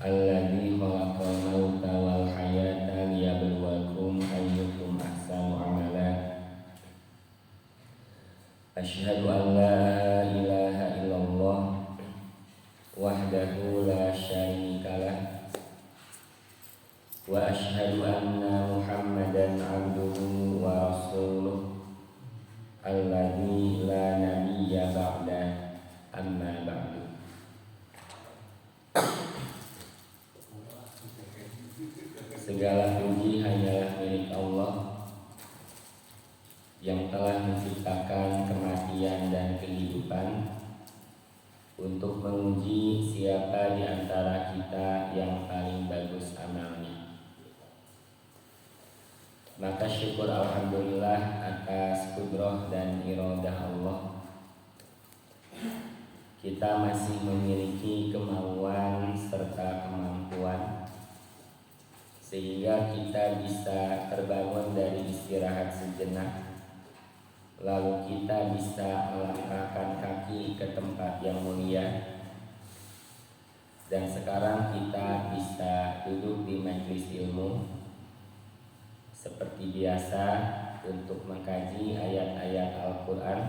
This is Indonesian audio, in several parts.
Alladzi khalaqal mauta wal hayata liyabluwakum ayyukum ahsanu amala. Asyhadu an la ilaha illallah wahdahu la syarikalah wa asyhadu anna Muhammadan abduhu wa rasuluh alladzi la nabiyya ba'da, amma ba'du. Segala puji hanyalah milik Allah yang telah menciptakan kematian dan kehidupan untuk menguji siapa di antara kita yang paling bagus amalnya. Maka syukur alhamdulillah atas kudrah dan iradah Allah, kita masih memiliki kemauan serta kemampuan sehingga kita bisa terbangun dari istirahat sejenak, lalu kita bisa melangkahkan kaki ke tempat yang mulia, dan sekarang kita bisa duduk di majelis ilmu seperti biasa untuk mengkaji ayat-ayat Al-Quran,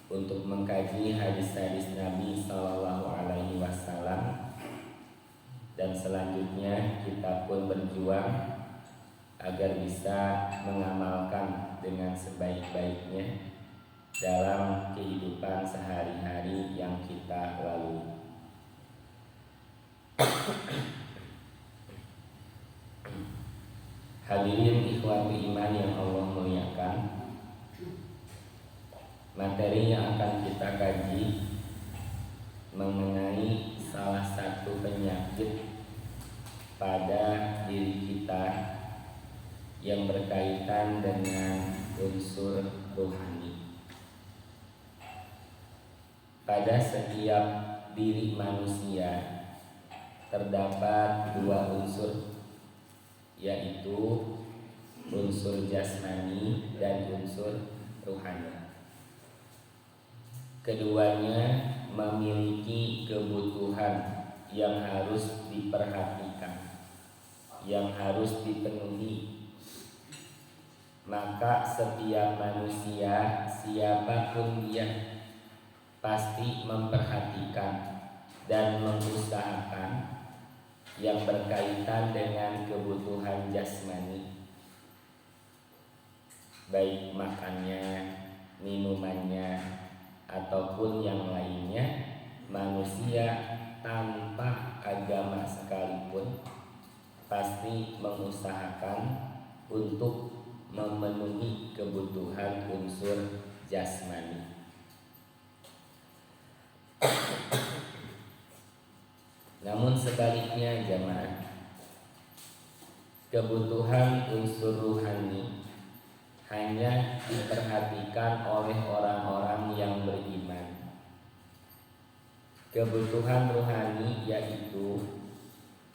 untuk mengkaji hadis-hadis Nabi SAW, dan selanjutnya kita pun berjuang agar bisa mengamalkan dengan sebaik-baiknya dalam kehidupan sehari-hari yang kita lalui. Hadirin ikhwati iman yang Allah muliakan, materi yang akan kita kaji mengenai salah satu penyakit pada diri kita yang berkaitan dengan unsur rohani. Pada setiap diri manusia terdapat dua unsur, yaitu unsur jasmani dan unsur rohani. Keduanya memiliki kebutuhan yang harus diperhatikan, yang harus dipenuhi. Maka setiap manusia, siapapun dia, pasti memperhatikan dan mengusahakan yang berkaitan dengan kebutuhan jasmani, baik makannya, minumannya, ataupun yang lainnya. Manusia tanpa agama sekalipun pasti mengusahakan untuk memenuhi kebutuhan unsur jasmani. Namun sebaliknya jamaah, kebutuhan unsur rohani hanya diperhatikan oleh orang-orang yang beriman. Kebutuhan rohani yaitu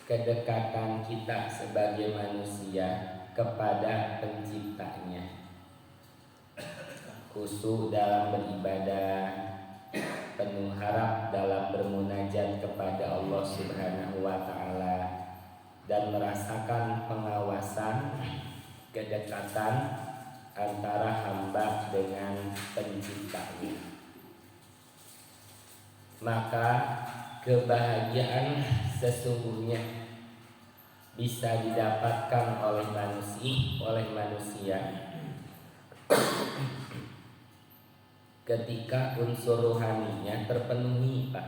kedekatan kita sebagai manusia kepada penciptanya, khusyuk dalam beribadah, penuh harap dalam bermunajat kepada Allah Subhanahu wa Ta'ala, dan merasakan pengawasan, kedekatan antara hamba dengan penciptanya. Maka kebahagiaan sesungguhnya bisa didapatkan oleh manusia ketika unsur rohaninya terpenuhi, Pak.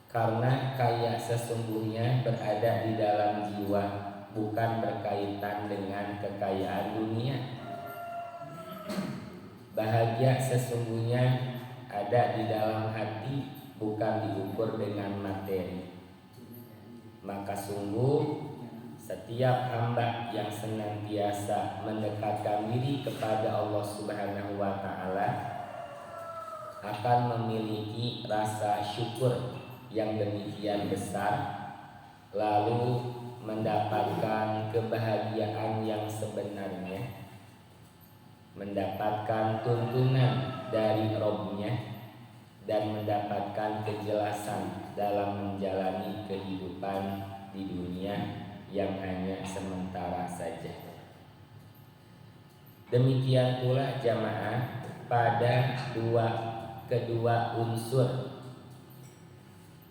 Karena kaya sesungguhnya berada di dalam jiwa, bukan berkaitan dengan kekayaan dunia. Bahagia sesungguhnya ada di dalam hati, bukan diukur dengan materi. Maka sungguh setiap hamba yang senantiasa mendekatkan diri kepada Allah Subhanahu wa Ta'ala akan memiliki rasa syukur yang demikian besar, lalu mendapatkan kebahagiaan yang sebenarnya, mendapatkan tuntunan dari Rabb-Nya dan mendapatkan kejelasan dalam menjalani kehidupan di dunia yang hanya sementara saja. Demikian pula jamaah pada kedua unsur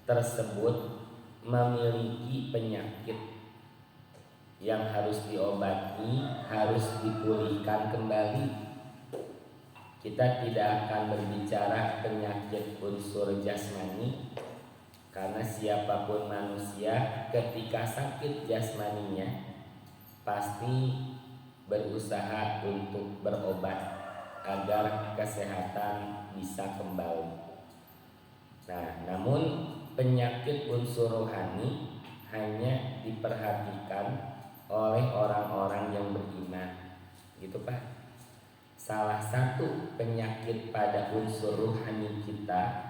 tersebut memiliki penyakit yang harus diobati, harus dipulihkan kembali. Kita tidak akan berbicara penyakit unsur jasmani, karena siapapun manusia ketika sakit jasmaninya pasti berusaha untuk berobat agar kesehatan bisa kembali. Nah, namun penyakit unsur rohani hanya diperhatikan oleh orang-orang yang beriman, gitu Pak. Salah satu penyakit pada unsur rohani kita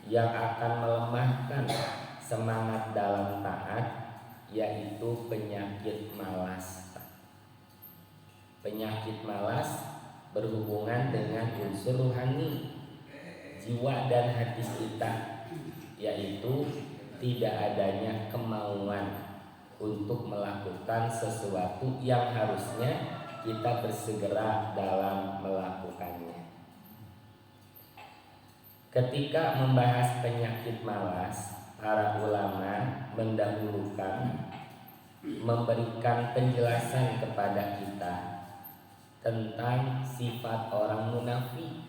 yang akan melemahkan semangat dalam taat yaitu penyakit malas. Penyakit malas berhubungan dengan unsur rohani jiwa dan hati kita, yaitu tidak adanya kemauan untuk melakukan sesuatu yang harusnya kita bersegera dalam melakukannya. Ketika membahas penyakit malas, para ulama mendahulukan memberikan penjelasan kepada kita tentang sifat orang munafik.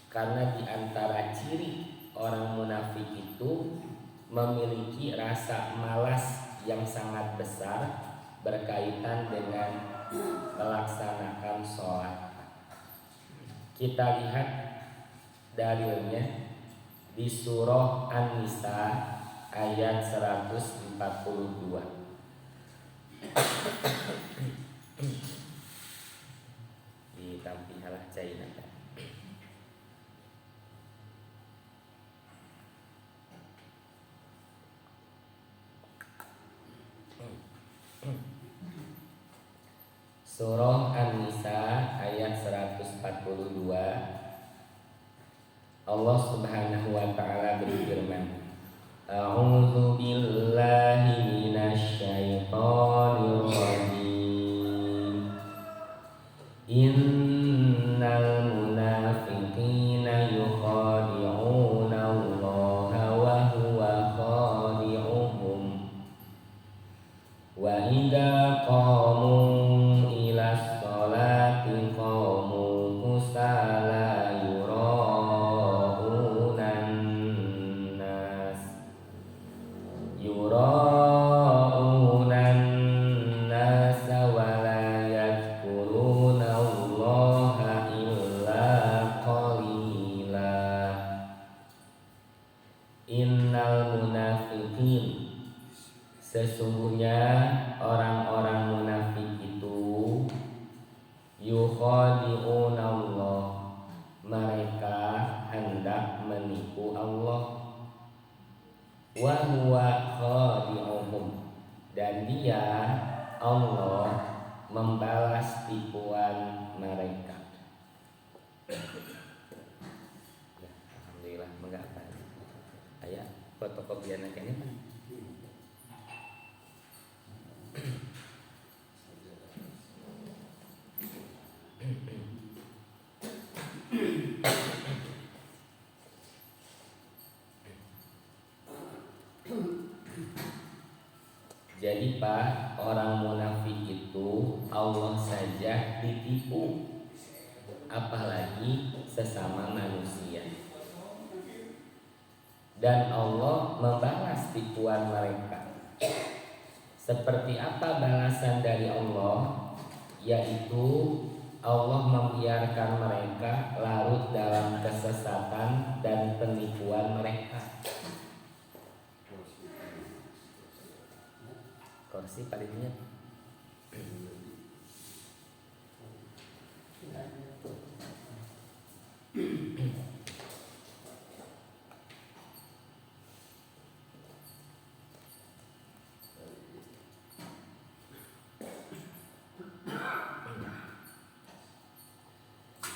Karena di antara ciri orang munafik itu memiliki rasa malas yang sangat besar berkaitan dengan melaksanakan sholat. Kita lihat dalilnya di surah An-Nisa ayat 142. Ditampihalah China. Surah An-Nisa ayat 142. Allah Subhanahu wa taala berfirman, A'udzu billahi minasy syaithanir rajim. Innal munafiqina yukhadi'una Allaha wa huwa khadi'uhum wa idza qamu sesungguhnya orang-orang munafik itu yukhadi'una Allah, mereka hendak menipu Allah, wa huwa khadi'uhum, dan dia Allah membalas tipuan mereka. Ya, alhamdulillah mengapa ayat fotokopian ini Pak. Jadi Pak, orang munafik itu Allah saja ditipu, apalagi sesama manusia. Dan Allah membalas tipuan mereka. Seperti apa balasan dari Allah? Yaitu Allah membiarkan mereka larut dalam kesesatan dan penipuan mereka. Kursi palingnya.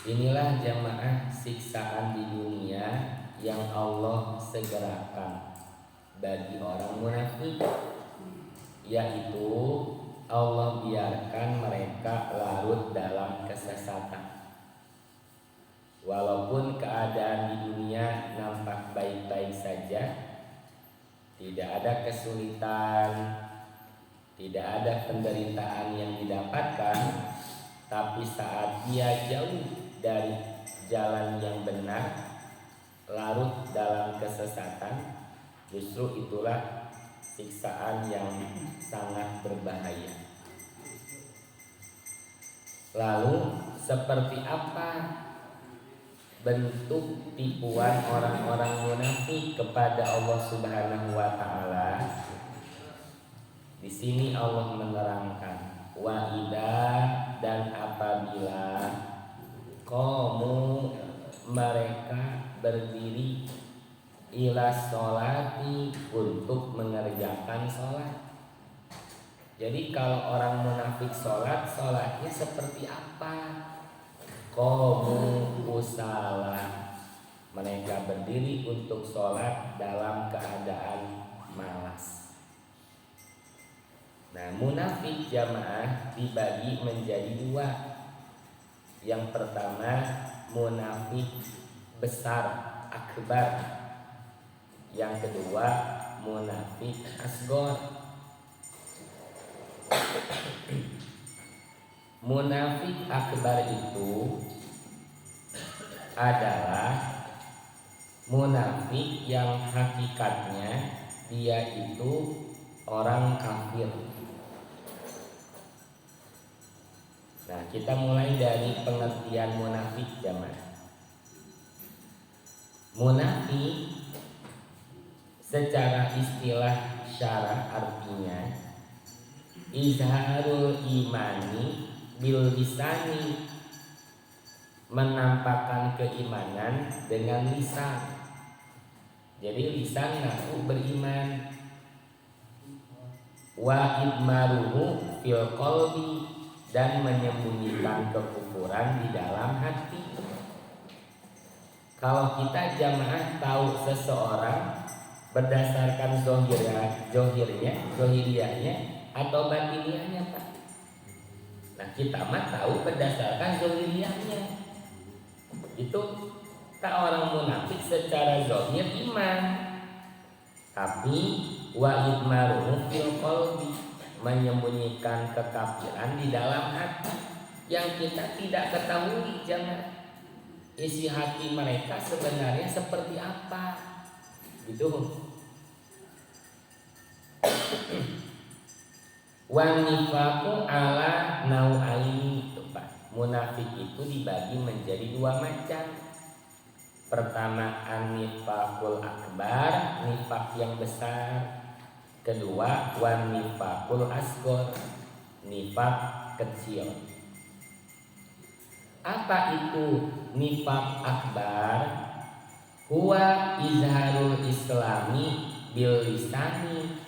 Inilah jamaah siksaan di dunia yang Allah segerakan bagi orang munafik, yaitu Allah biarkan mereka larut dalam kesesatan. Walaupun keadaan di dunia nampak baik-baik saja, tidak ada kesulitan, tidak ada penderitaan yang didapatkan, tapi saat dia jauh dari jalan yang benar, larut dalam kesesatan, justru itulah siksaan yang sangat berbahaya. Lalu seperti apa bentuk tipuan orang-orang munafik kepada Allah Subhanahu wa taala? Di sini Allah menerangkan, wa idza, dan apabila qamu, mereka berdiri, ila sholati, untuk mengerjakan sholat. Jadi kalau orang munafik sholat, sholatnya seperti apa? Qamu kusala, mereka berdiri untuk sholat dalam keadaan malas. Nah, munafik jamaah dibagi menjadi dua. Yang pertama munafik besar, akbar. Yang kedua munafik asgor. Munafik akbar itu adalah munafik yang hakikatnya dia itu orang kafir. Nah, kita mulai dari pengertian munafik jamaah. Munafik secara istilah syarah artinya izharul imani bil lisani, menampakkan keimanan dengan lisan. Jadi lisan ngaku beriman. Wa idmaruhu fil qalbi, dan menyembunyikan kekufuran di dalam hati. Kalau kita jamaah tahu seseorang berdasarkan zohiriyahnya atau batiniahnya, Pak. Nah, kita mah tahu berdasarkan zohiriyahnya. Itu tak orang munafik secara zohir iman, tapi wa idmaruhu fil qalbi, menyembunyikan kekafiran di dalam hati yang kita tidak ketahui jamaah. Isi hati mereka sebenarnya seperti apa, gitu. Wan nifaqu ala nau'aini, Pak. Munafik itu dibagi menjadi dua macam. Pertama an-nifaqul akbar, nifak yang besar. Kedua wan nifaqul asghar, nifak kecil. Apa itu nifak akbar? Huwa izharul islami bil lisani,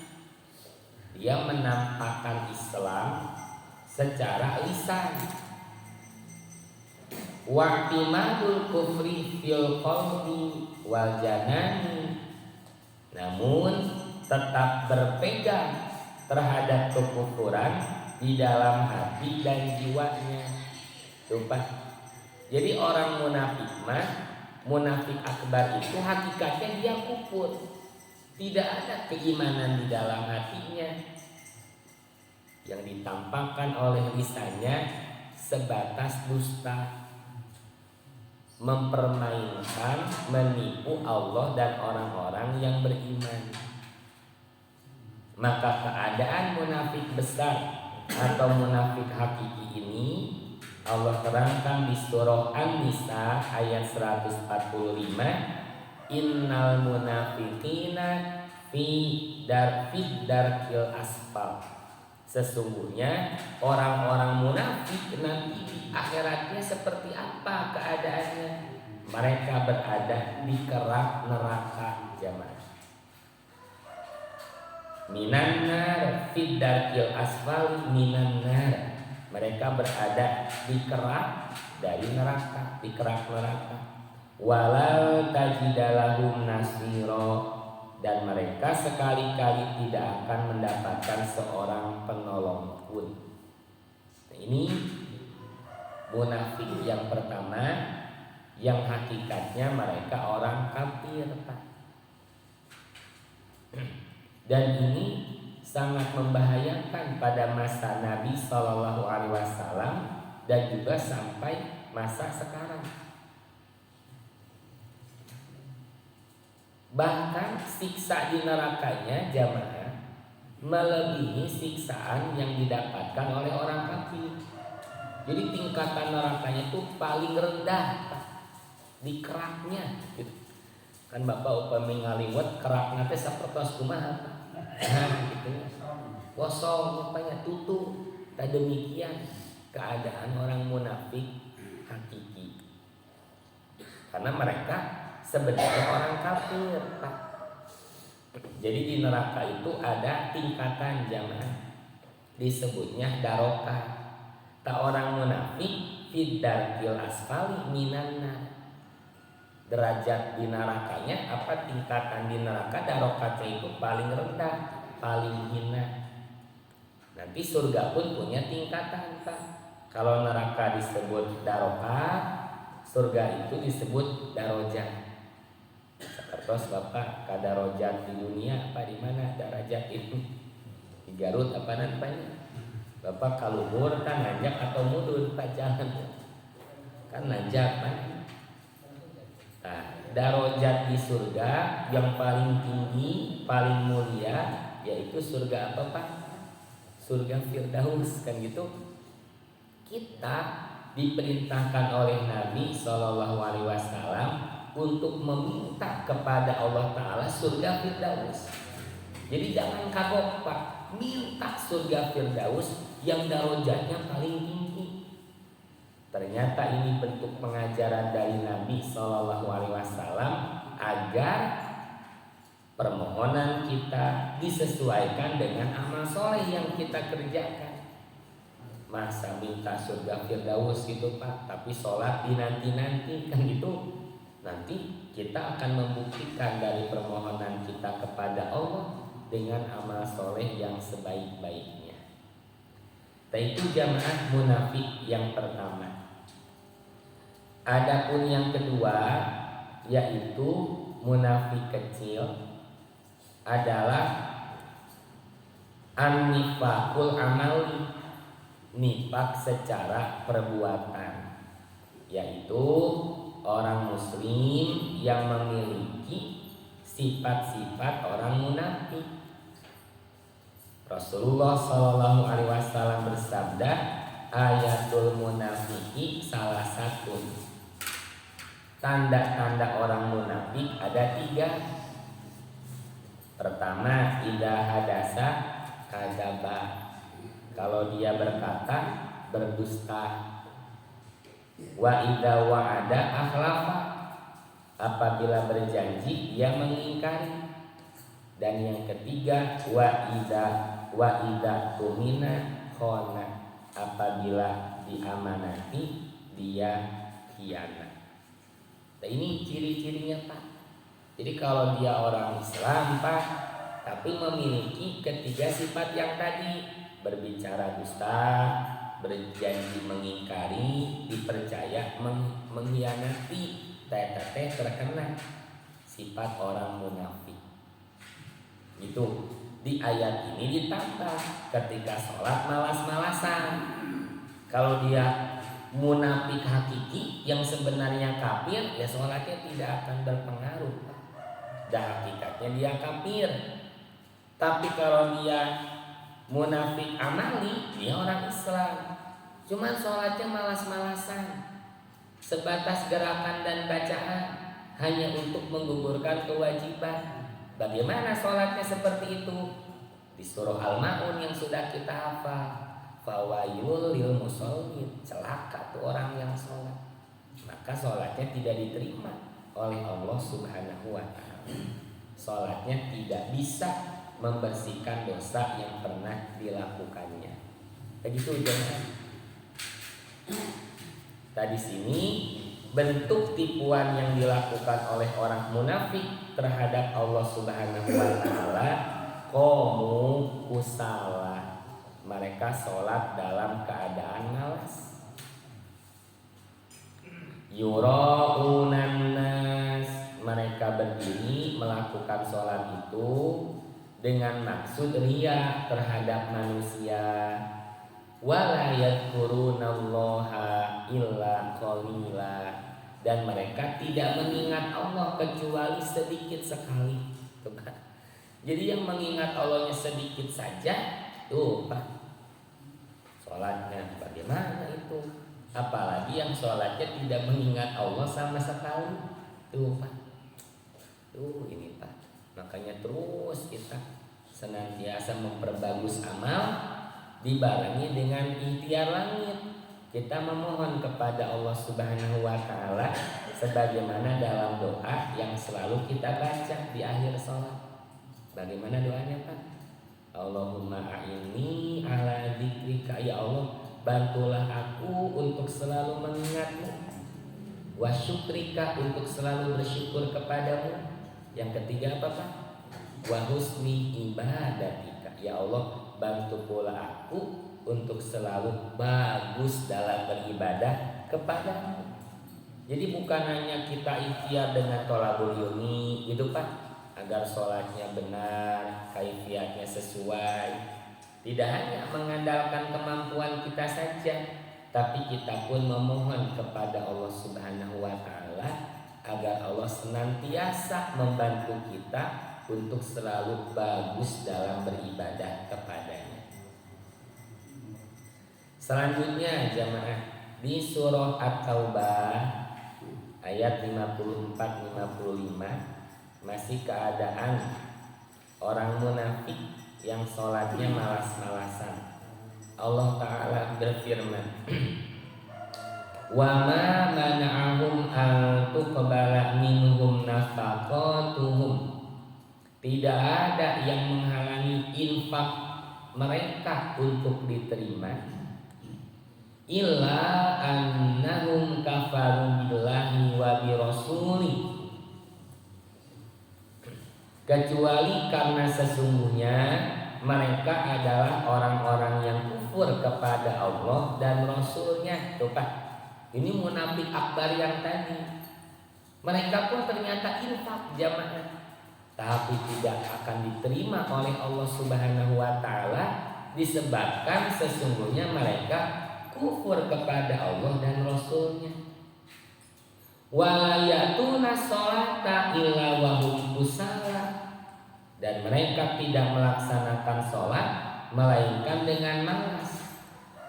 dia menampakkan Islam secara lisan. Wa'timadul kufri fil qalbi wal janani, namun tetap berpegang terhadap kekufuran di dalam hati dan jiwanya. Tuh, Pak. Jadi orang munafik mah, munafik akbar itu hakikatnya dia kufur, tidak ada keimanan di dalam hatinya. Yang ditampakkan oleh lisannya sebatas dusta, mempermainkan, menipu Allah dan orang-orang yang beriman. Maka keadaan munafik besar atau munafik hakiki ini Allah terangkan di surah An-Nisa ayat 145, innal munafiqina fi darkil asfal. Sesungguhnya orang-orang munafik nanti di akhiratnya seperti apa keadaannya? Mereka berada di kerak neraka jamaah. Minan nar fi darkil asfal minan nar. Mereka berada di kerak dari neraka, di kerak neraka. Walau tajidalahum nasiro, dan mereka sekali-kali tidak akan mendapatkan seorang penolong pun. Nah, ini munafik yang pertama, yang hakikatnya mereka orang kafir, Pak. Dan ini sangat membahayakan pada masa Nabi Shallallahu Alaihi Wasallam dan juga sampai masa sekarang. Bahkan siksa di nerakanya jamaah melebihi siksaan yang didapatkan oleh orang kafir. Jadi tingkatan nerakanya itu paling rendah, Pak, di keraknya gitu. Kan Bapak upami ngaliwat kerakna teh sapertos kumaha, Pak. Gitu. Kosong rupanya, tutup. Tak demikian keadaan orang munafik hakiki. Karena mereka sebenarnya orang kafir, Pak. Jadi di neraka itu ada tingkatan jamaah, disebutnya darokah. Tak orang munafik fiddarkil asfali minanna. Derajat di nerakanya apa, tingkatan di neraka darokatnya itu paling rendah, paling hina. Nanti surga pun punya tingkatan, Pak. Kalau neraka disebut darokah, surga itu disebut darojat. Terus Bapak kadarojat di dunia apa di mana darajat itu? Di Garut apa namanya? Bapak kaluhur kan nanjak atau mudun, Pak, jangan. Kan nanjak, Pak. Nah, darajat di surga yang paling tinggi, paling mulia yaitu surga apa, Pak? Surga Firdaus, kan gitu. Kita diperintahkan oleh Nabi Shallallahu Alaihi Wasallam untuk meminta kepada Allah Ta'ala surga Firdaus. Jadi jangan kagok, Pak, minta surga Firdaus yang darajatnya paling tinggi. Ternyata ini bentuk pengajaran dari Nabi Shallallahu Alaihi Wasallam agar permohonan kita disesuaikan dengan amal soleh yang kita kerjakan. Masa minta surga Firdaus gitu, Pak, tapi sholat dinanti-nanti, kan gitu. Nanti kita akan membuktikan dari permohonan kita kepada Allah dengan amal soleh yang sebaik-baiknya. Itu jamaah munafik yang pertama. Adapun yang kedua yaitu munafik kecil adalah an-nifaqul amali, nifak secara perbuatan, yaitu orang muslim yang memiliki sifat-sifat orang munafik. Rasulullah Shallallahu Alaihi Wasallam bersabda, ayatul munafiki salah satu. Tanda-tanda orang munafik ada 3. Pertama, idza hadasa kadzaba. Kalau dia berkata, berdusta. Wa idza wa'ada akhlafa. Apabila berjanji dia mengingkari. Dan yang ketiga, wa idza tumina khona. Apabila diamanati dia khianat. Nah, ini ciri-cirinya, Pak. Jadi kalau dia orang Islam, Pak, tapi memiliki ketiga sifat yang tadi, berbicara dusta, berjanji mengingkari, dipercaya mengkhianati, teh terkena sifat orang munafik. Itu di ayat ini ditambah ketika sholat malas-malasan. Kalau dia munafik hakiki yang sebenarnya kafir, ya sholatnya tidak akan berpengaruh. Dan hakikatnya dia kafir. Tapi kalau dia munafik amali, dia orang Islam. Cuman sholatnya malas-malasan, sebatas gerakan dan bacaan, hanya untuk menggugurkan kewajiban. Bagaimana sholatnya seperti itu? Di surah Al-Ma'un yang sudah kita hafal, fawailul lil musallin, celaka tuh orang yang sholat. Maka sholatnya tidak diterima oleh Allah Subhanahu wa Ta'ala. Sholatnya tidak bisa membersihkan dosa yang pernah dilakukannya. Begitu jemaah. Tadi sini bentuk tipuan yang dilakukan oleh orang munafik terhadap Allah Subhanahu wa taala, qamu kusala, mereka sholat dalam keadaan malas. Yura'unan nas, mereka berdiri melakukan sholat itu dengan maksud riya terhadap manusia. Wala yadhkurunallaha illa qalila, dan mereka tidak mengingat Allah kecuali sedikit sekali. Tuh, Pak. Jadi yang mengingat Allahnya sedikit saja, tuh Pak, sholatnya bagaimana itu? Apalagi yang sholatnya tidak mengingat Allah sama sekali, tuh Pak. Tuh ini Pak, makanya terus kita senantiasa memperbagus amal dibarengi dengan ikhtiar langit. Kita memohon kepada Allah Subhanahu wa taala sebagaimana dalam doa yang selalu kita baca di akhir sholat. Bagaimana doanya Pak? Allahumma a'inni ala dzikrika, ya Allah bantulah aku untuk selalu mengingatmu, wa syukrika, untuk selalu bersyukur kepadamu. Yang ketiga apa Pak? Wa husni ibadatika, ya Allah bantu pula aku untuk selalu bagus dalam beribadah kepadamu. Jadi bukan hanya kita ikhtiar dengan tholabul yumi gitu Pak, agar sholatnya benar, kaifiatnya sesuai. Tidak hanya mengandalkan kemampuan kita saja, tapi kita pun memohon kepada Allah Subhanahu wa taala agar Allah senantiasa membantu kita untuk selalu bagus dalam beribadah kepadanya. Selanjutnya jamaah, di surah At-Taubah ayat 54-55 masih keadaan orang munafik yang sholatnya malas-malasan. Allah Ta'ala berfirman, wa ma mana'ahum an tuqbala minhum nafaqatuhum, tidak ada yang menghalangi infak mereka untuk diterima, illa annahum kafaru billahi wa birasuli, kecuali karena sesungguhnya mereka adalah orang-orang yang kufur kepada Allah dan Rasulnya. Tuh Pak, ini munafik akbar yang tadi. Mereka pun ternyata infak jamaah, tapi tidak akan diterima oleh Allah Subhanahu wa taala disebabkan sesungguhnya mereka kufur kepada Allah dan Rasulnya. Wala yatuna sholata illa wa hum kusala, dan mereka tidak melaksanakan sholat melainkan dengan malas.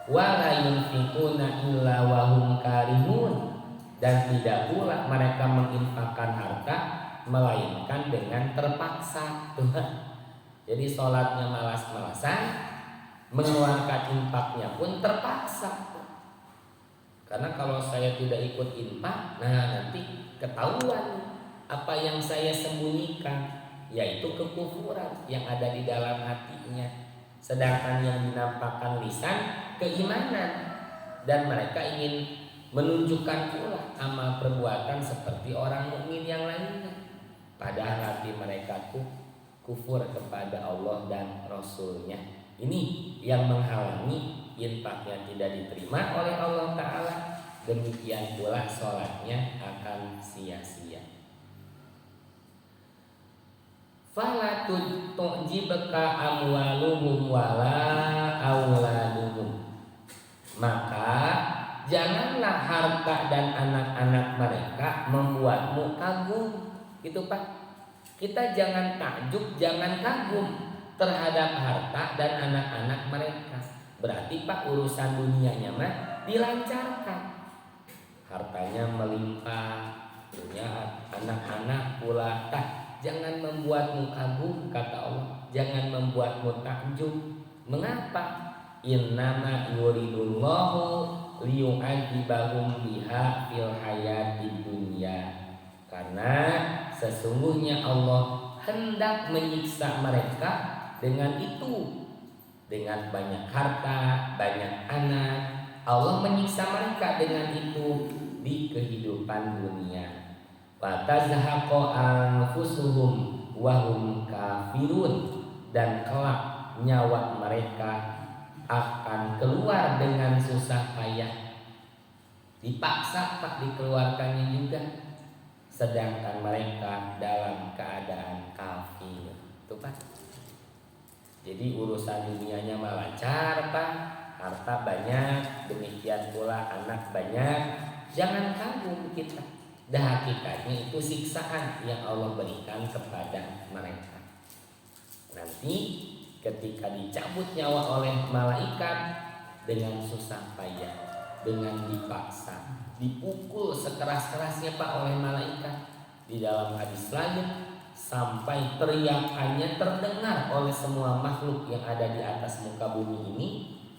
Wala yunfikuna illa wa hum karihun, dan tidak pula mereka menginfakkan harta melainkan dengan terpaksa. Jadi sholatnya malas-malasan, mengeluarkan infaknya pun terpaksa. Karena kalau saya tidak ikut infak, nah nanti ketahuan apa yang saya sembunyikan, yaitu kekufuran yang ada di dalam hatinya. Sedangkan yang dinampakkan lisan keimanan, dan mereka ingin menunjukkan pula amal perbuatan seperti orang mukmin yang lainnya. Padahal hati mereka kufur kepada Allah dan Rasulnya. Ini yang menghalangi infaknya tidak diterima oleh Allah Ta'ala. Demikian pula sholatnya akan sia-sia. Fala tu'jibka amwaluhum wala auladuhum, maka janganlah harta dan anak-anak mereka membuatmu kagum. Gitu Pak, kita jangan takjub, jangan kagum terhadap harta dan anak-anak mereka. Berarti Pak, urusan dunianya mah dilancarkan, hartanya melimpah, punya anak-anak pula. Jangan membuatmu kagum, kata Allah, jangan membuatmu takjub. Mengapa? Innama yuridullahu liyu'adzibahum biha fil hayatid dunya, karena sesungguhnya Allah hendak menyiksa mereka dengan itu, dengan banyak harta, banyak anak. Allah menyiksa mereka dengan itu di kehidupan dunia. Fatazhaqo anfusuhum wa hum kafirun, dan kelak nyawa mereka akan keluar dengan susah payah, dipaksa Pak dikeluarkannya juga, sedangkan mereka dalam keadaan kafir. Tuh Pak. Jadi urusan dunianya mah lancar Pak, harta banyak, demikian pula anak banyak. Jangan kagum kita. Dah hakikatnya itu siksaan yang Allah berikan kepada mereka. Nanti ketika dicabut nyawa oleh malaikat dengan susah payah, dengan dipaksa, dipukul sekeras-kerasnya Pak oleh malaikat. Di dalam hadis lain sampai teriakannya terdengar oleh semua makhluk yang ada di atas muka bumi ini,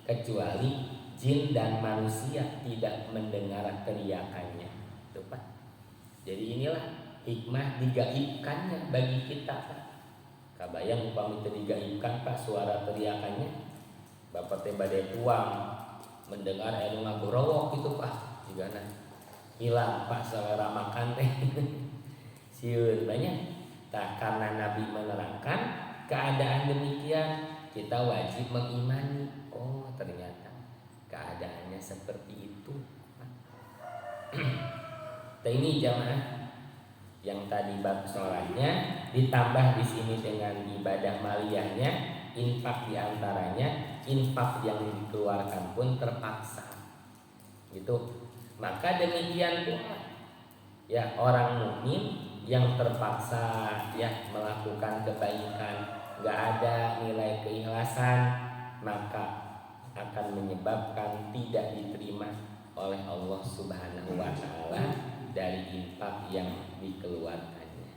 kecuali jin dan manusia tidak mendengar teriakannya. Tuh Pak. Jadi inilah hikmah digaibkannya bagi kita Pak. Kabayang upami teu digaibkan Pak suara teriakannya, Bapak teh bade tuang mendengar anu ngagorowok gitu Pak, jigana hilang Pak selera makan teh. Sieun banyak. Tak karena Nabi menerangkan keadaan demikian, kita wajib mengimani. Oh, ternyata keadaannya seperti itu. Nah, ini jamaah yang tadi bab sholatnya ditambah di sini dengan ibadah maliyahnya, infak diantaranya, infak yang dikeluarkan pun terpaksa, gitu. Maka demikian pula ya orang mukmin yang terpaksa ya melakukan kebaikan, nggak ada nilai keikhlasan, maka akan menyebabkan tidak diterima oleh Allah Subhanahu wa Ta'ala dari infak yang dikeluarkannya.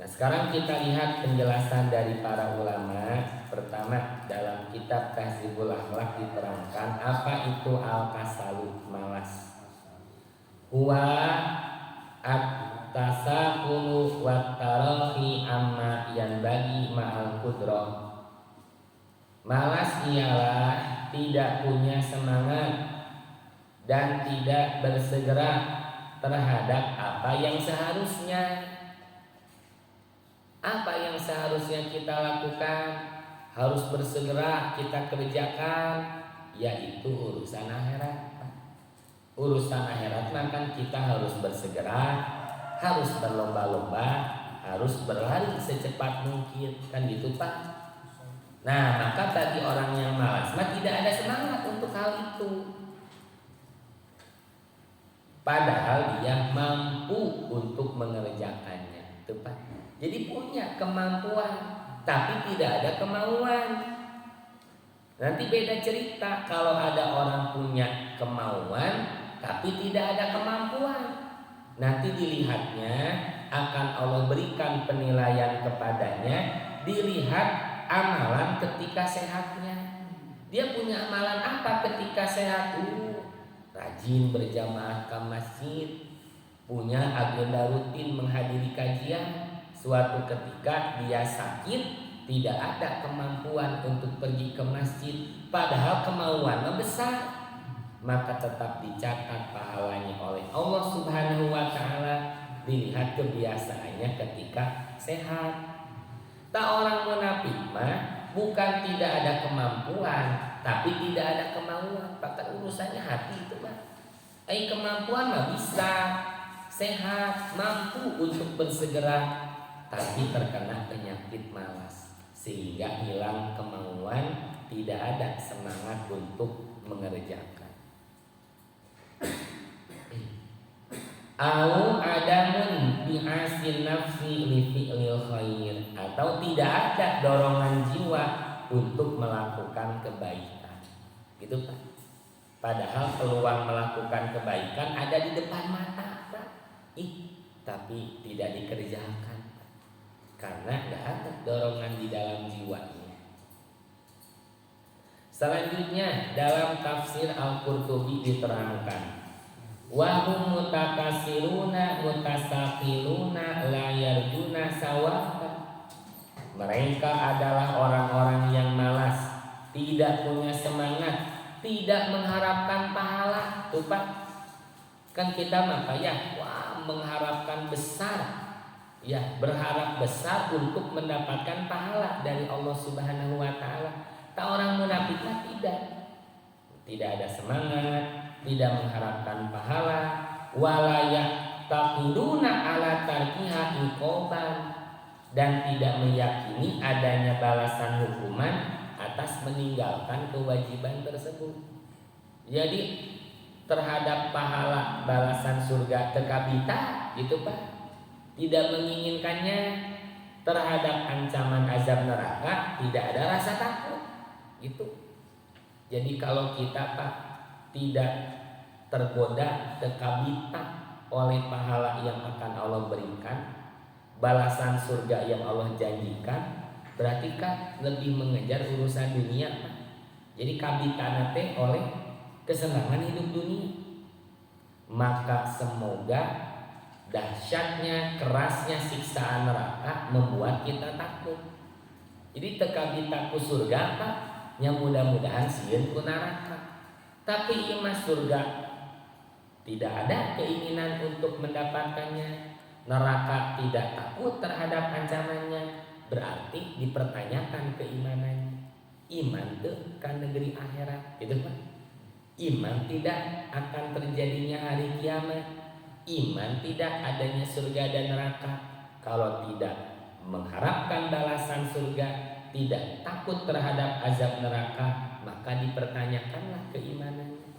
Nah, sekarang kita lihat penjelasan dari para ulama. Pertama, dalam kitab Tahzibul Akhlaq diterangkan apa itu al-kasalu, malas. Huwa at-tasaqulu wat-tarahi amma yanbaghi ma'al qudrah. Malas ialah tidak punya semangat dan tidak bersegera terhadap apa yang seharusnya. Apa yang seharusnya kita lakukan harus bersegera kita kerjakan, yaitu urusan akhirat. Urusan akhirat maka kita harus bersegera, harus berlomba-lomba, harus berlari secepat mungkin, kan gitu Pak. Nah, maka bagi orang yang malas mah tidak ada semangat untuk hal itu. Padahal dia mampu untuk mengerjakannya, tepat. Jadi punya kemampuan, tapi tidak ada kemauan. Nanti beda cerita kalau ada orang punya kemauan tapi tidak ada kemampuan. Nanti dilihatnya akan Allah berikan penilaian kepadanya, dilihat amalan ketika sehatnya. Dia punya amalan apa ketika sehat? Rajin berjamaah ke masjid, punya agenda rutin menghadiri kajian. Suatu ketika dia sakit, tidak ada kemampuan untuk pergi ke masjid, padahal kemauannya besar, maka tetap dicatat pahalanya oleh Allah Subhanahu wa Ta'ala. Dilihat kebiasaannya ketika sehat. Tak orang munafik mah bukan tidak ada kemampuan, tapi tidak ada kemauan. Maka urusannya hati itu mah. Kemampuan mah bisa, sehat, mampu untuk bersegera, tapi terkena penyakit malas sehingga hilang kemauan, tidak ada semangat untuk mengerjakan. Au adamun bi'asin nafsi li fi'lil khair, atau tidak ada dorongan jiwa untuk melakukan kebaikan. Gitu Pak. Padahal peluang melakukan kebaikan ada di depan mata Pak. Tapi tidak dikerjakan karena tidak ada dorongan di dalam jiwanya. Selanjutnya dalam tafsir Al-Qurtubi diterangkan, wa hum mutakasiruna mutasaqiluna la yarjuna sawaba. Mereka adalah orang-orang yang malas, tidak punya semangat, tidak mengharapkan pahala. Tuh Pak, kan kita maka ya mengharapkan besar, ya berharap besar untuk mendapatkan pahala dari Allah Subhanahu wa taala. Tak orang munafik tidak ada semangat, tidak mengharapkan pahala, walayah taqiduna ala tarkiha iqoban, dan tidak meyakini adanya balasan hukuman atas meninggalkan kewajiban tersebut. Jadi terhadap pahala balasan surga tekabita gitu Pak, tidak menginginkannya. Terhadap ancaman azab neraka tidak ada rasa takut gitu. Jadi kalau kita Pak tidak tergoda tekabita oleh pahala yang akan Allah berikan, balasan surga yang Allah janjikan, berarti kan lebih mengejar urusan dunia Pak. Jadi kabita nate oleh kesenangan hidup dunia. Maka semoga dahsyatnya, kerasnya siksaan neraka membuat kita takut. Jadi tekabita ku surga Pak, yang mudah-mudahan sieun ku neraka. Tapi ieu mah surga tidak ada keinginan untuk mendapatkannya, neraka tidak takut terhadap ancamannya, berarti dipertanyakan keimanannya. Iman tuh kan negeri akhirat gitu Pak. Iman tidak akan terjadinya hari kiamat. Iman tidak adanya surga dan neraka. Kalau tidak mengharapkan balasan surga, tidak takut terhadap azab neraka, maka dipertanyakanlah keimanannya.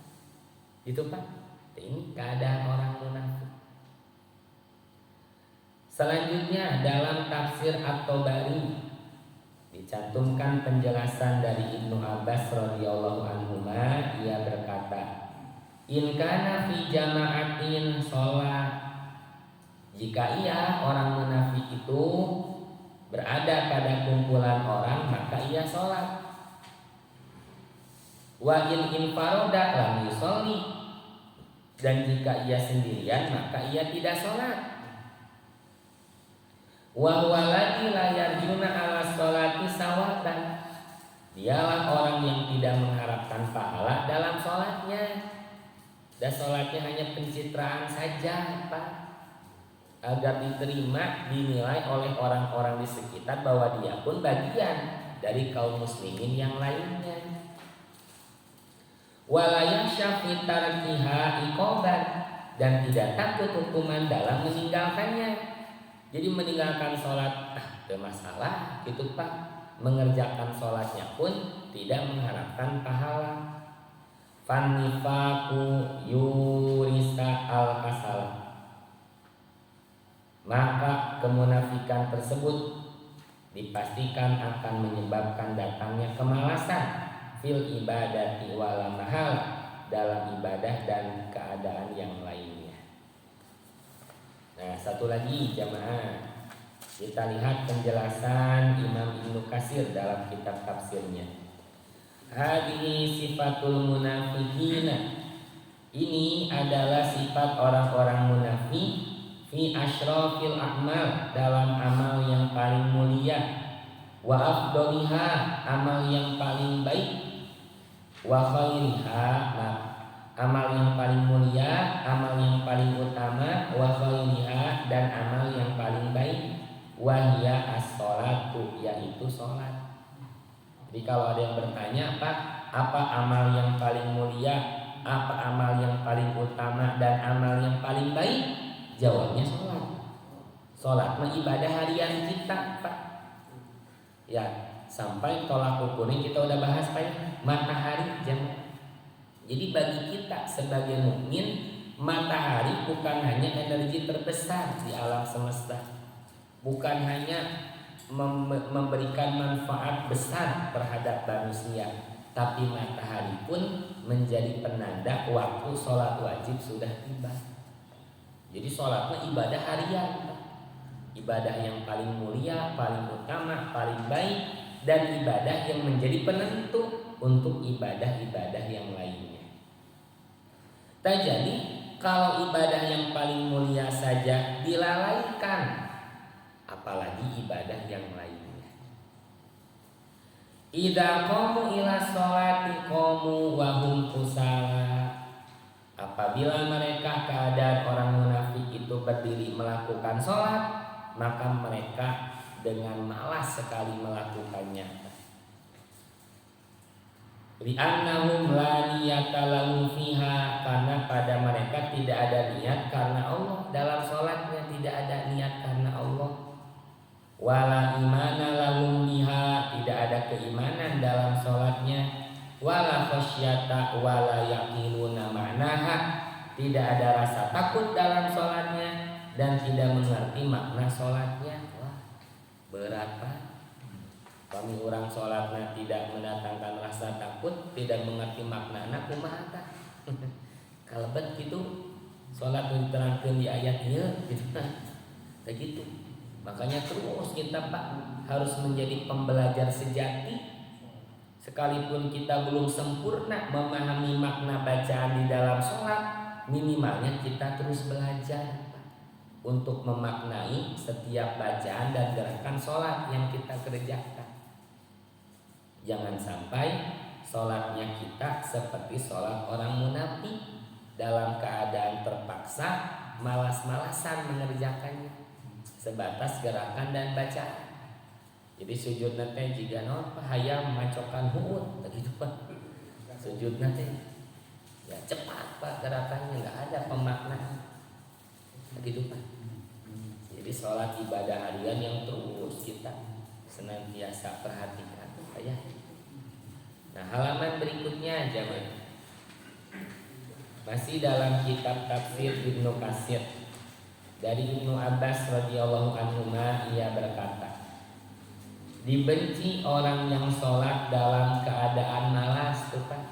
Itu Pak. Ini keadaan orang munafik. Selanjutnya dalam tafsir At-Tabari dicantumkan penjelasan dari Ibnu Abbas radhiyallahu anhu. Ia berkata, in kana fi jama'atin sholat, jika ia orang munafik itu berada pada kumpulan orang maka ia sholat. Wa in infaroda lam yusolli, dan jika ia sendirian maka ia tidak sholat. Wa huwa ladzi la yarjuna ala sholati sawaban, dialah orang yang tidak mengharapkan pahala dalam sholatnya. Dan sholatnya hanya pencitraan saja Pak, agar diterima, dinilai oleh orang-orang di sekitar bahwa dia pun bagian dari kaum muslimin yang lainnya. Walayah syafi tarkiha iqoban, dan tidak takut hukuman dalam meninggalkannya. Jadi meninggalkan sholat ada masalah gitu Pak, mengerjakan sholatnya pun tidak mengharapkan pahala. Fanifaku yurisa al-kasal, maka kemunafikan tersebut dipastikan akan menyebabkan datangnya kemalasan fil ibadati wala mahal, dalam ibadah dan keadaan yang lainnya. Nah, satu lagi jamaah, kita lihat penjelasan Imam Ibnu Katsir dalam kitab tafsirnya. Hadhihi sifatul munafiqina, ini adalah sifat orang-orang munafik fi asyrafil a'mal, dalam amal yang paling mulia, wa afdoliha, amal yang paling baik, wa khairiha, amal yang paling mulia, amal yang paling utama, wa khairiha, dan amal yang paling baik, wa hiya as-sholatu, yaitu sholat. Jadi kalau ada yang bertanya apa amal yang paling mulia, apa amal yang paling utama, dan amal yang paling baik, jawabnya sholat. Sholat mah ibadah harian kita Pak. Ya, sampai tolak ukurnya kita udah bahas Pak, matahari jam. Jadi bagi kita sebagai mukmin, matahari bukan hanya energi terbesar di alam semesta, bukan hanya memberikan manfaat besar terhadap manusia, tapi matahari pun menjadi penanda waktu sholat wajib sudah tiba. Jadi sholatnya ibadah harian, ibadah yang paling mulia, paling utama, paling baik, dan ibadah yang menjadi penentu untuk ibadah-ibadah yang lainnya. Jadi kalau ibadah yang paling mulia saja dilalaikan, apalagi ibadah yang lainnya. Idza qamu ila sholati qamu wa hum kusala. Apabila mereka keadaan orang munafik itu berdiri melakukan sholat, maka mereka dengan malas sekali melakukannya. Li'annahum la niyata lahum fiha, karena pada mereka tidak ada niat karena Allah dalam sholatnya, tidak ada niat karena Allah. Wala imana lahum biha, tidak ada keimanan dalam sholatnya. Wala khasyata wala yaqinuna ma'naha, tidak ada rasa takut dalam sholatnya dan tidak mengerti makna sholatnya. Wah, berat Pak. Kami orang sholatnya tidak mendatangkan rasa takut, tidak mengerti makna kumaha tah. Kalebet gitu sholat diterangkeun di ayat ieu gitu kan. Kayak gitu. Makanya terus kita Pak harus menjadi pembelajar sejati. Sekalipun kita belum sempurna memahami makna bacaan di dalam sholat, minimalnya kita terus belajar Pak, untuk memaknai setiap bacaan dan gerakan sholat yang kita kerjakan. Jangan sampai sholatnya kita seperti sholat orang munafik, dalam keadaan terpaksa malas-malasan mengerjakannya, sebatas gerakan dan bacaan. Jadi sujud nanti jika hayam macokan huut begitu Pak. Sujud nanti ya cepat Pak gerakannya, nggak ada pemaknaan begitu Pak. Jadi sholat ibadah harian yang terus kita senantiasa perhatikan Pak ya. Nah, halaman berikutnya jemaah, masih dalam kitab tafsir Ibnu Katsir, dari Ibnu Abbas radhiyallahu anhu, ia berkata, dibenci orang yang sholat dalam keadaan malas tuh Pak.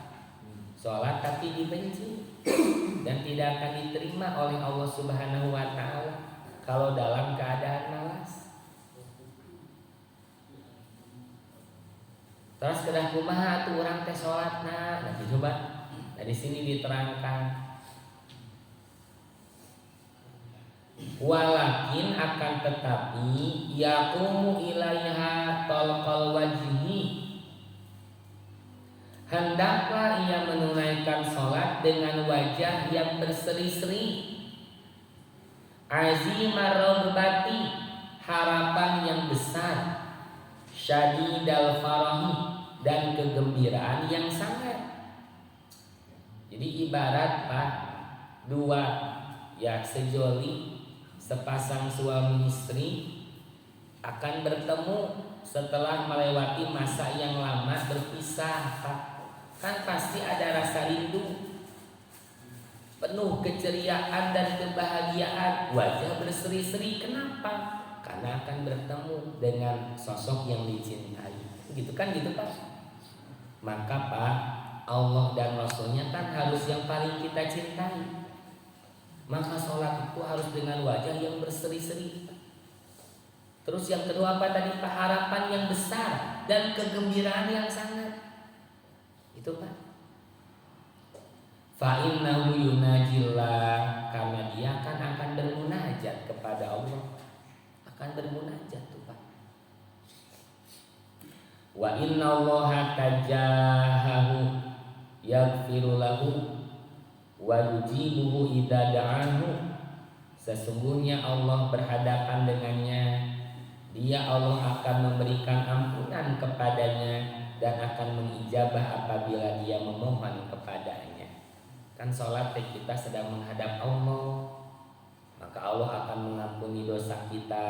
Sholat tapi dibenci dan tidak akan diterima oleh Allah Subhanahu wa Ta'ala kalau dalam keadaan malas. Terus kedah kumaha tuh orang teh sholatna, nah gitu Pak. Nah di sini diterangkan, walakin akan tetapi yaqumu ilaiha talqal wajhi, hendaklah ia menunaikan sholat dengan wajah yang berseri-seri, azimar raghbati, harapan yang besar, syadidal farahi, dan kegembiraan yang sangat. Jadi ibarat Pak, dua ya sejoli sepasang suami istri akan bertemu setelah melewati masa yang lama berpisah Pak. Kan pasti ada rasa rindu, penuh keceriaan dan kebahagiaan, wajah berseri-seri. Kenapa? Karena akan bertemu dengan sosok yang dicintai. Gitu kan gitu Pak. Maka Pak, Allah dan Rasulnya kan harus yang paling kita cintai. Maka sholat itu harus dengan wajah yang berseri-seri. Terus yang kedua apa tadi Pak? Harapan yang besar dan kegembiraan yang sangat. Itu Pak. Fa'innahu yunajillah, karena dia akan bermunajat kepada Allah. Akan bermunajat tuh Pak. Wa innallaha tajahahu yaghfiru lahu wa yujibuhu idza da'ahu. Sesungguhnya Allah berhadapan dengannya, dia Allah akan memberikan ampunan kepadanya dan akan mengijabah apabila dia memohon kepadanya. Kan sholat kita sedang menghadap Allah, maka Allah akan mengampuni dosa kita,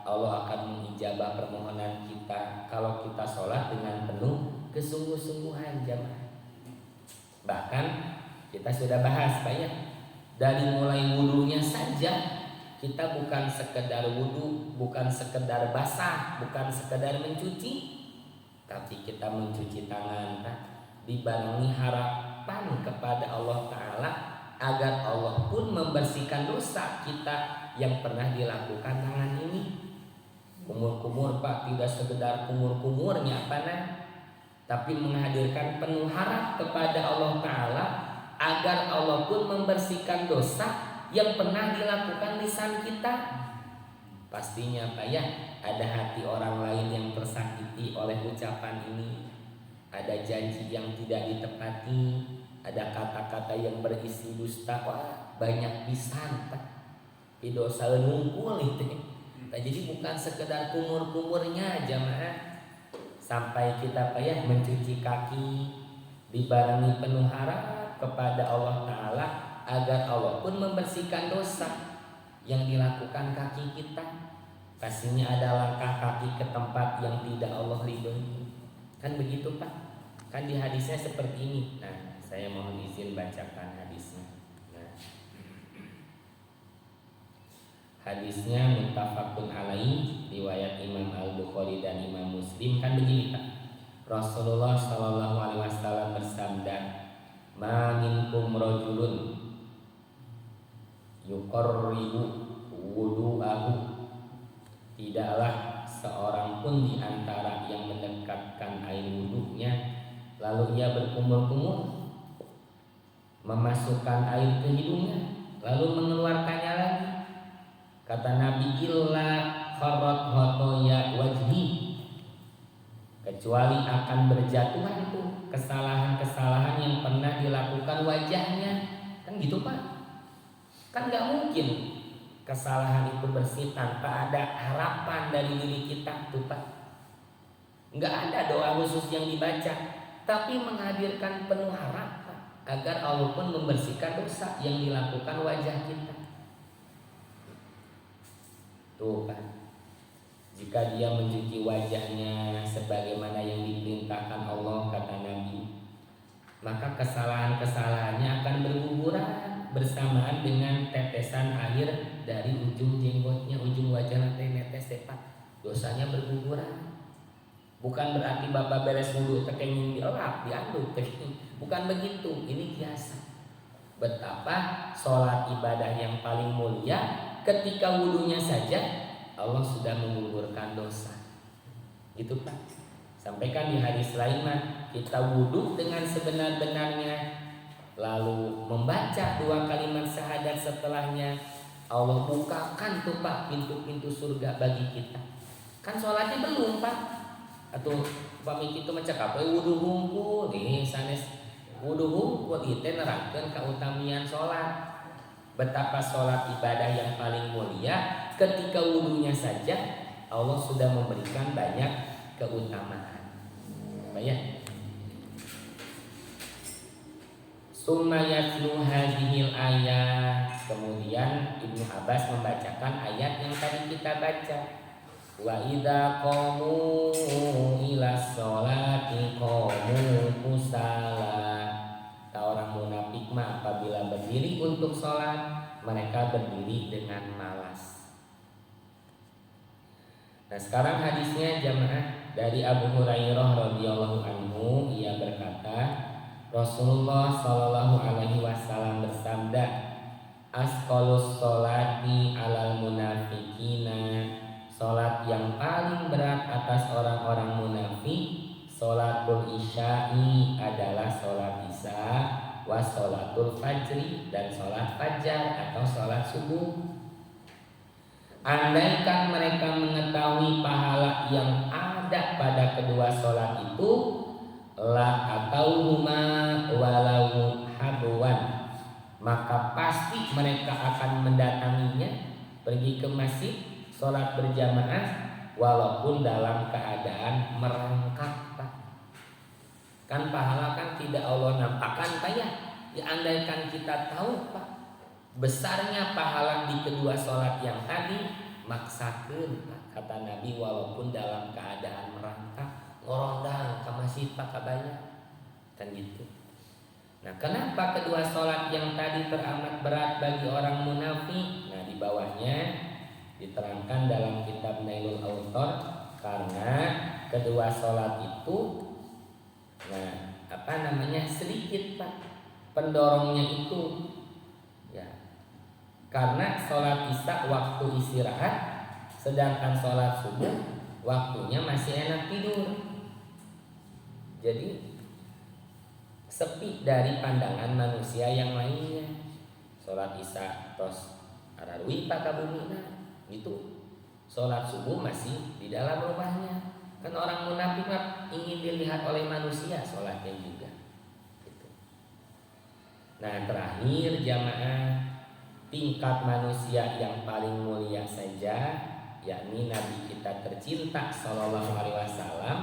Allah akan mengijabah permohonan kita kalau kita sholat dengan penuh kesungguh-sungguhan jamaah. Bahkan kita sudah bahas Pak ya, dari mulai wudunya saja kita bukan sekedar wudu, bukan sekedar basah, bukan sekedar mencuci, tapi kita mencuci tangan Pak, dibarengi harapan kepada Allah Ta'ala agar Allah pun membersihkan dosa kita yang pernah dilakukan tangan ini. Kumur-kumur Pak, tidak sekedar kumur-kumurnya tapi menghadirkan penuh harap kepada Allah Ta'ala agar Allah pun membersihkan dosa yang pernah dilakukan lisan kita. pastinya Pak ya, ada hati orang lain yang tersakiti oleh ucapan ini, ada janji yang tidak ditepati, ada kata-kata yang berisi dusta. Wah, banyak pisan Pak. Dosa nungkul itu. Nah, jadi bukan sekedar kumur-kumurnya jamaah, sampai kita Pak ya mencuci kaki dibarengi penuh harap kepada Allah Ta'ala agar Allah pun membersihkan dosa yang dilakukan kaki kita. Pastinya ada langkah kaki ke tempat yang tidak Allah ridhoi. Kan begitu Pak? Kan di hadisnya seperti ini. Nah, saya mohon izin bacakan hadisnya. Nah, hadisnya muttafaqun alaih, riwayat Imam Al-Bukhari dan Imam Muslim. Kan begini Pak, Rasulullah Shallallahu Alaihi Wasallam bersabda, "Ma minkum rajulun yuqarribu wudu'ahu." Tidaklah seorang pun di antara yang mendekatkan air wudhunya lalu ia berkumur-kumur memasukkan air ke hidungnya lalu mengeluarkannya lagi. Kata Nabi, illa kharat khotoya wajhi, kecuali akan berjatuhan tuh kesalahan-kesalahan yang pernah dilakukan wajahnya. Kan gitu Pak? Kan gak mungkin kesalahan itu bersih tanpa ada harapan dari diri kita tuh Pak. Gak ada doa khusus yang dibaca, tapi menghadirkan penuh harap Pak, agar Allah pun membersihkan dosa yang dilakukan wajah kita. Tuh Pak, jika dia mencuci wajahnya sebagaimana yang diperintahkan Allah kata Nabi, maka kesalahan-kesalahannya akan berguguran bersamaan dengan tetesan air dari ujung jenggotnya, ujung wajah teh netes Pak. Dosanya berguguran. Bukan berarti Bapak beres wudhu tekenging dielap, diaduk, bukan begitu. Ini biasa. Betapa sholat ibadah yang paling mulia, ketika wudhunya saja Allah sudah menggugurkan dosa. Gitu Pak. Sampaikan di hadis lain mah, kita wudhu dengan sebenar-benarnya, lalu membaca 2 kalimat syahadat setelahnya, Allah bukakan tuh Pak pintu-pintu surga bagi kita. Kan sholatnya belum Pak. Atau pamit itu macam apa? Wudhu hungkul nih sanes wudhu hungkul itu nerangkan keutamian sholat. Betapa sholat ibadah yang paling mulia, ketika wudhunya saja Allah sudah memberikan banyak keutamaan. Banyak. Summa yatlu hadhil ayat. Kemudian Ibnu Abbas membacakan ayat yang tadi kita baca. Wa idza qamu ila sholati qamu kusala. Orang munafik mah apabila berdiri untuk sholat, mereka berdiri dengan malas. Nah sekarang hadisnya jamaah, dari Abu Hurairah radhiyallahu anhu, ia berkata, Rasulullah Shallallahu Alaihi Wasallam bersabda, asqalus sholati alal munafikina, sholat yang paling berat atas orang-orang munafik, sholatul isya'i adalah sholat isya, wa sholatul fajri, dan sholat fajar atau sholat subuh. Andaikan mereka mengetahui pahala yang ada pada kedua sholat itu, la atauhuma walau habwan, maka pasti mereka akan mendatanginya, pergi ke masjid, sholat berjamaah, walaupun dalam keadaan merangkak. Kan pahala kan tidak Allah nampakkan Pak ya. Andaikan kita tahu Pak besarnya pahala di kedua sholat yang tadi, maksakeun Pak, kata Nabi, walaupun dalam keadaan merangkak, ngorondang ke masjid Pak kabanyak. Kan gitu. Nah kenapa kedua sholat yang tadi teramat berat bagi orang munafik? Nah di bawahnya diterangkan dalam kitab Nailul Autor, karena kedua sholat itu sedikit Pak pendorongnya itu ya, karena sholat isya waktu istirahat, sedangkan sholat subuh waktunya masih enak tidur. Jadi sepi dari pandangan manusia yang lainnya. Sholat isya terus araruih Pak kabumina gitu. sholat subuh masih di dalam rumahnya. Kan orang munafik ingin dilihat oleh manusia sholatnya juga gitu. Nah terakhir jamaah, tingkat manusia yang paling mulia saja, yakni Nabi kita tercinta Shallallahu Alaihi Wasallam,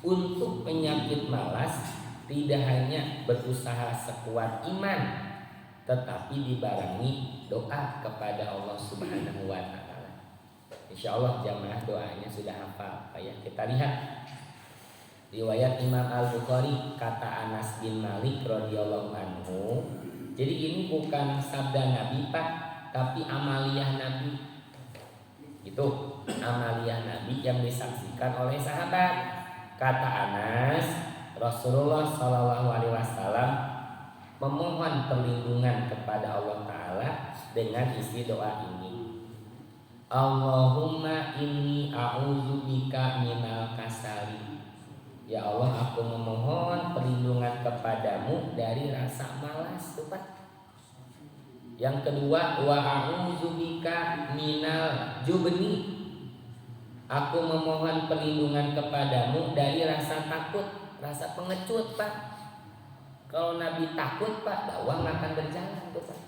untuk penyakit malas tidak hanya berusaha sekuat iman, tetapi dibarengi doa kepada Allah Subhanahu Wa Taala. Insya Allah jamaah doanya sudah hafal. Ya, kita lihat riwayat Imam Al-Bukhari, kata Anas bin Malik radhiyallahu anhu. Jadi ini bukan sabda Nabi Pak, tapi amaliyah Nabi. Itu amaliyah Nabi yang disaksikan oleh sahabat. Kata Anas, Rasulullah Shallallahu Alaihi Wasallam memohon perlindungan kepada Allah Ta'ala dengan isi doa ini. Allahumma inni a'udzubika minal kasali. Ya Allah, aku memohon perlindungan kepadamu dari rasa malas. Tupat. Yang kedua, wa a'udzubika minal jubni. Aku memohon perlindungan kepadamu dari rasa takut, rasa pengecut, Pak. Kalau Nabi takut, Pak, dakwah nggak akan berjalan, tuh, Pak.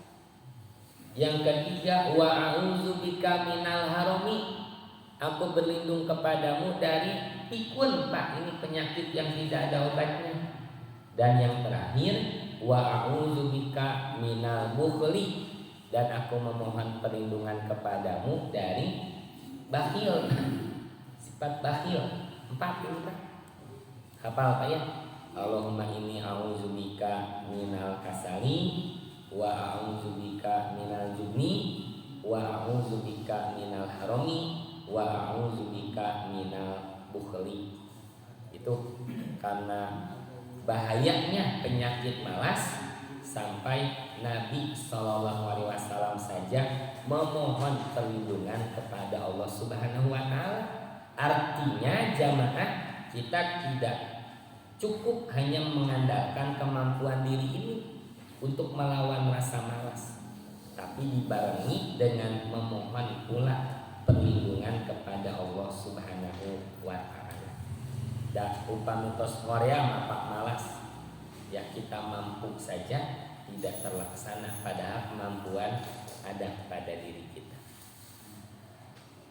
Yang ketiga, wa a'udzubika minal harami. Aku berlindung kepadamu dari pikun, Pak. Ini penyakit yang tidak ada obatnya. Dan yang terakhir, wa a'udzubika minal bukhli. Dan aku memohon perlindungan kepadamu dari bakhil. Sifat bakhil. 4 ini, Pak. Hafal, Pak ya? Allahumma inni a'udzubika minal kasali, wa a'udzubika minal jubni, wa a'udzubika minal harami, wa a'udzubika minal bukhli. Itu karena bahayanya penyakit malas sampai Nabi Shallallahu Alaihi Wasallam saja memohon perlindungan kepada Allah Subhanahu Wa Taala. Artinya jamaah, kita tidak cukup hanya mengandalkan kemampuan diri ini untuk melawan rasa malas, tapi dibarengi dengan memohon pula perlindungan kepada Allah Subhanahu Wa Taala. Dan upamitos Korea mapak malas, ya kita mampu saja tidak terlaksana, padahal kemampuan ada pada diri kita.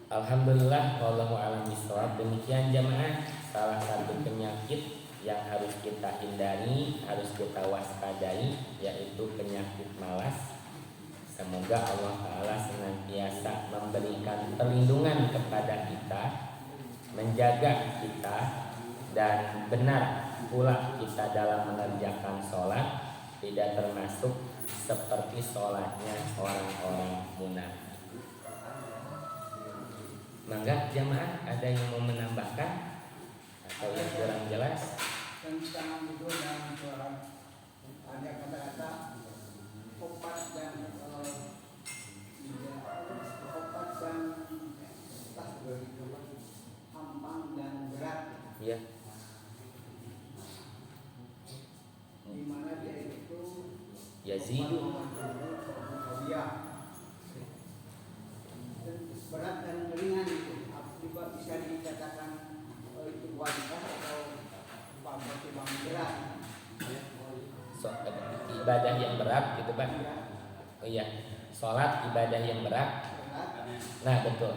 Alhamdulillah, wallahu a'lam bishawab. Demikian jamaah, salah satu penyakit yang harus kita hindari, harus kita waspadai, yaitu penyakit malas. Semoga Allah Ta'ala senantiasa memberikan perlindungan kepada kita, menjaga kita, dan benar pula kita dalam mengerjakan sholat, tidak termasuk seperti sholatnya orang-orang munafik. Mangga jamaah, ada yang mau menambahkan atau yang kurang jelas? Tentang itu dalam suara ada kata-kata opat dan opat dan hampang dan berat. Iya. Di mana dia itu Yazidu. Berat dan ringan itu bisa dikatakan itu kualitas atau bang berat. Ibadah yang berat gitu Pak. Oh iya, sholat ibadah yang berat. Nah betul.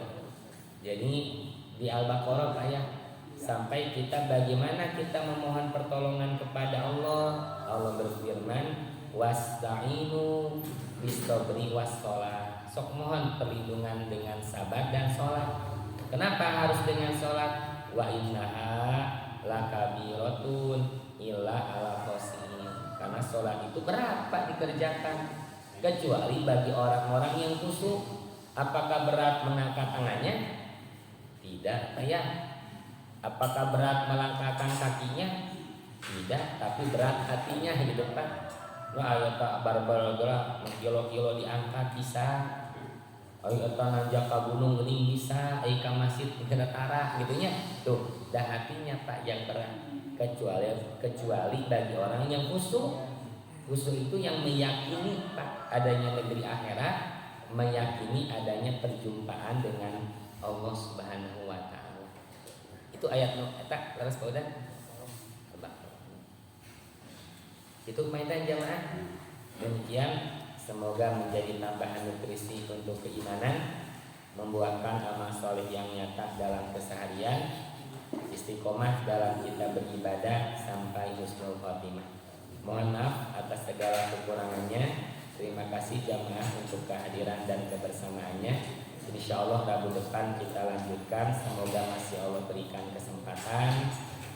Jadi di Al-Baqarah Pak ya, sampai kita bagaimana kita memohon pertolongan kepada Allah. Allah berfirman, wasta'inu bis-sabri was-shalah. Sok mohon perlindungan dengan sabar dan sholat. Kenapa harus dengan sholat? Wa innaha lakabiratun illa ala khoshin. Karena sholat itu berat Pak dikerjakan, kecuali bagi orang-orang yang khusyuk. Apakah berat mengangkat tangannya? Tidak Pak ya. Apakah berat melangkahkan kakinya? Tidak, tapi berat hatinya gitu Pak. Wah ayo Pak barbel gerak kilo-kilo diangkat bisa. Ayo eta nanjak ka gunung geuning bisa, ayo ka masjid tara gitunya. Tuh, dah hatinya Pak yang berat. Kecuali bagi orang yang khusyuk. Khusyuk itu yang meyakini Pak adanya negeri akhirat, meyakini adanya perjumpaan dengan Allah Subhanahu wa taala. Itu ayat nu eta leres Pak Udan. Itu kemaitan jamaah. Demikian semoga menjadi tambahan nutrisi untuk keimanan, membuahkan amal soleh yang nyata dalam keseharian, istiqomah dalam kita beribadah sampai husnul khotimah. Mohon maaf atas segala kekurangannya. Terima kasih jamaah untuk kehadiran dan kebersamaannya. Insya Allah Rabu depan kita lanjutkan. Semoga masih Allah berikan kesempatan.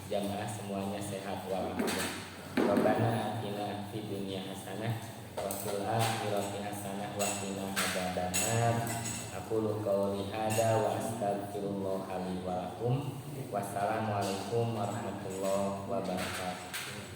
Jamaah semuanya sehat walafiat. Rabbana atina fid dunya hasanah wa fil akhirati hasanah wa qina adzabannar. Aqulu qouli hadza wa astaghfirullah li wa lakum. Wassalamualaikum warahmatullahi wabarakatuh.